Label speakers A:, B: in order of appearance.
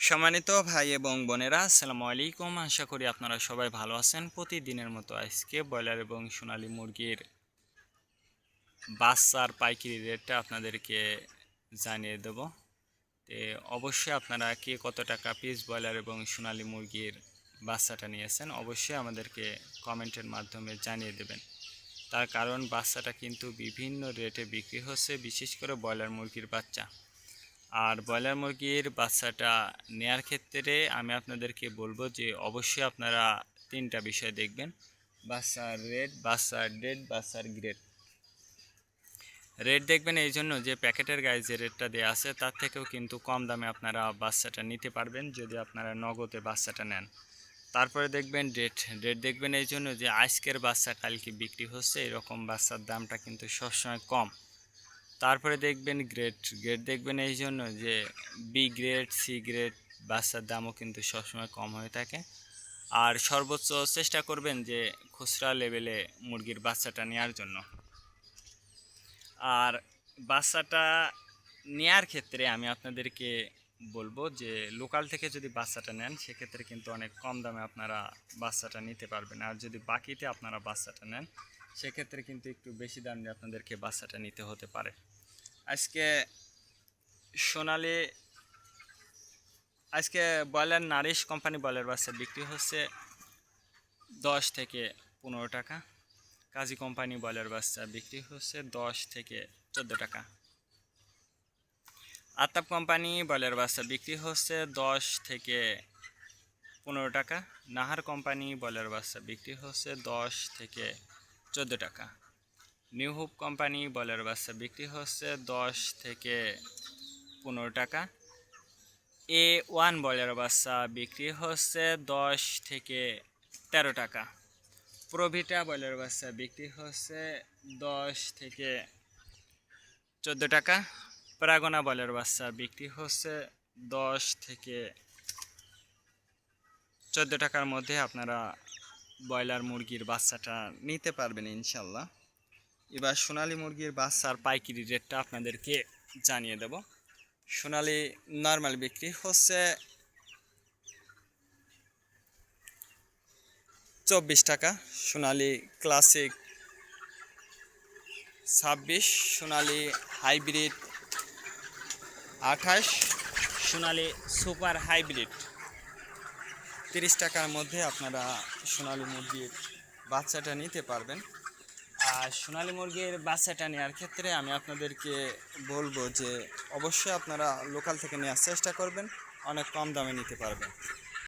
A: সম্মানিত ভাই এবং বোনেরা, আসসালামু আলাইকুম। আশা করি আপনারা সবাই ভালো আছেন। প্রতিদিনের মতো আজকে ব্রয়লার এবং সোনালী মুরগির বাচ্চার পাইকারি রেটটা আপনাদেরকে জানিয়ে দেব। অবশ্যই আপনারা কে কত টাকা পিস ব্রয়লার এবং সোনালী মুরগির বাচ্চাটা নিয়েছেন অবশ্যই আমাদেরকে কমেন্টের মাধ্যমে জানিয়ে দেবেন। তার কারণ বাচ্চাটা কিন্তু বিভিন্ন রেটে বিক্রি হচ্ছে, বিশেষ করে ব্রয়লার মুরগির বাচ্চা। আর ব্রয়লার মুরগির বাচ্চাটা নেয়ার ক্ষেত্রে আমি আপনাদেরকে বলবো যে অবশ্যই আপনারা তিনটা বিষয় দেখবেন: বাচ্চার রেট, বাচ্চার ডেট, বাচ্চার গ্রেড। রেট দেখবেন এই জন্য যে প্যাকেটের গায়ে যে রেটটা দেওয়া আছে তার থেকেও কিন্তু কম দামে আপনারা বাচ্চাটা নিতে পারবেন যদি আপনারা নগদে বাচ্চাটা নেন। তারপরে দেখবেন ডেট। ডেট দেখবেন এই জন্য যে আজকের বাচ্চা কালকে বিক্রি হচ্ছে, এরকম বাচ্চার দামটা কিন্তু সবসময় কম। তারপরে দেখবেন গ্রেড। গ্রেড দেখবেন এই জন্য যে বি গ্রেড, সি গ্রেড বাচ্চার দামও কিন্তু সবসময় কম হয়ে থাকে। আর সর্বোচ্চ চেষ্টা করবেন যে খুচরা লেভেলে মুরগির বাচ্চাটা নেওয়ার জন্য। আর বাচ্চাটা নেয়ার ক্ষেত্রে আমি আপনাদেরকে বলবো যে লোকাল থেকে যদি বাচ্চাটা নেন সেক্ষেত্রে কিন্তু অনেক কম দামে আপনারা বাচ্চাটা নিতে পারবেন। আর যদি বাকিতে আপনারা বাচ্চাটা নেন সেক্ষেত্রে কিন্তু একটু বেশি দাম দিয়ে আপনাদেরকে বাচ্চাটা নিতে হতে পারে। আজকে সোনালি আজকে ব্রয়লার নারিশ কোম্পানি ব্রয়লার বাচ্চা বিক্রি হচ্ছে 10 থেকে 15 টাকা। কাজী কোম্পানি ব্রয়লার বাচ্চা বিক্রি হচ্ছে 10 থেকে 14 টাকা। আতাপ কোম্পানি ব্রয়লার বাচ্চা বিক্রি হচ্ছে 10 থেকে 15 টাকা। নাহার কোম্পানি ব্রয়লার বাচ্চা বিক্রি হচ্ছে 10 থেকে 14 টাকা। নিউ হোপ কোম্পানি ব্রয়লার বাচ্চা বিক্রি হচ্ছে 10 থেকে 15 টাকা। A1 ব্রয়লার বাচ্চা বিক্রি হচ্ছে 10 থেকে 13 টাকা। প্রভিটা ব্রয়লার বাচ্চা বিক্রি হচ্ছে 10 থেকে 14 টাকা। প্রাগনা ব্রয়লার বাচ্চা বিক্রি হচ্ছে 10 থেকে 14 টাকার মধ্যে আপনারা ব্রয়লার মুরগির বাচ্চাটা নিতে পারবেন ইনশাল্লাহ। এবার সোনালী মুরগির বাচ্চার পাইকারি রেটটা আপনাদেরকে জানিয়ে দেব। সোনালী নর্মাল বিক্রি হচ্ছে 24 টাকা, সোনালী ক্লাসিক 26, সোনালী হাইব্রিড 28, সোনালী সুপার হাইব্রিড 30 টাকার মধ্যে আপনারা সোনালী মুরগির বাচ্চাটা নিতে পারবেন। আর সোনালী মুরগির বাচ্চাটা নেওয়ার ক্ষেত্রে আমি আপনাদেরকে বলবো যে অবশ্যই আপনারা লোকাল থেকে নেওয়ার চেষ্টা করবেন, অনেক কম দামে নিতে পারবেন।